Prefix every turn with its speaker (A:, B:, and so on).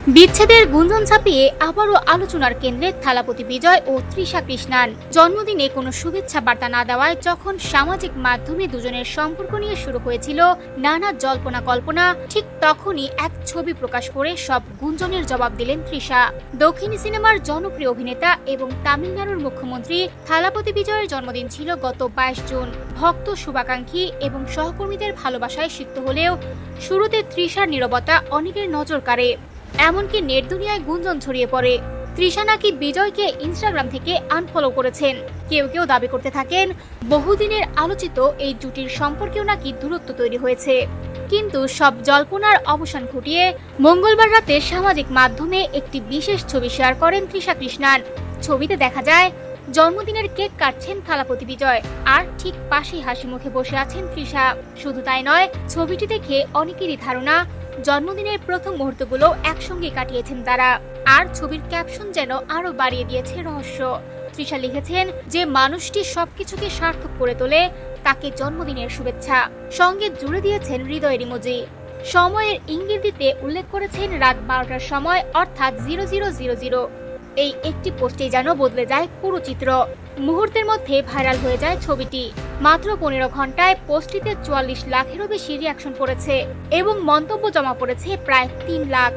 A: বিচ্ছেদের গুঞ্জন ছাপিয়ে আবারও আলোচনার কেন্দ্রে থালাপতি বিজয় ও তৃষা কৃষ্ণান। জন্মদিনে কোনো শুভেচ্ছা বার্তা না দেওয়ায় যখন সামাজিক মাধ্যমে দুজনের সম্পর্ক নিয়ে শুরু হয়েছিল নানা জল্পনা কল্পনা, ঠিক তখনই এক ছবি প্রকাশ করে সব গুঞ্জনের জবাব দিলেন তৃষা। দক্ষিণী সিনেমার জনপ্রিয় অভিনেতা এবং তামিলনাড়ুর মুখ্যমন্ত্রী থালাপতি বিজয়ের জন্মদিন ছিল গত 22 জুন। ভক্ত, শুভাকাঙ্ক্ষী এবং সহকর্মীদের ভালোবাসায় সিক্ত হলেও শুরুতে তৃষার নীরবতা অনেকের নজর কাড়ে। এমনকি নেট দুনিয়ায় গুঞ্জন ছড়িয়ে পড়ে তৃষা নাকি বিজয়কে ইনস্টাগ্রাম থেকে আনফলো করেছেন। কেউ কেউ দাবি করতে থাকেন বহুদিনের আলোচিত এই জুটির সম্পর্কেও নাকি দূরত্ব তৈরি হয়েছে। কিন্তু সব জল্পনার অবসান ঘটিয়ে মঙ্গলবার রাতে সামাজিক মাধ্যমে একটি বিশেষ ছবি শেয়ার করেন তৃষা কৃষ্ণান। ছবিতে দেখা যায় জন্মদিনের কেক কাটছেন থালাপতি বিজয়, আর ঠিক পাশেই হাসি মুখে বসে আছেন তৃষা। শুধু তাই নয়, ছবিটি দেখে অনেকেরই ধারণা জন্মদিনের প্রথম মুহূর্তগুলো একসঙ্গে কাটিয়েছেন তারা। আর ছবির ক্যাপশন যেন আরো বাড়িয়ে দিয়েছে রহস্য। তৃষা লিখেছেন যে মানুষটি সবকিছুকে সার্থক করে তোলে তাকে জন্মদিনের শুভেচ্ছা, সঙ্গে জুড়ে দিয়েছেন হৃদয়ের ইমোজি। সময়ের ইঙ্গিত দিতে উল্লেখ করেছেন রাত 12টার সময়, অর্থাৎ 0000। এই একটি পোস্টেই যেন বদলে যায় পুরো চিত্র। মুহূর্তের মধ্যে ভাইরাল হয়ে যায় ছবিটি। মাত্র 15 ঘন্টায় পোস্টটিতে 44 লাখেরও বেশি রিয়াকশন পড়েছে এবং মন্তব্য জমা পড়েছে প্রায় 3 লাখ।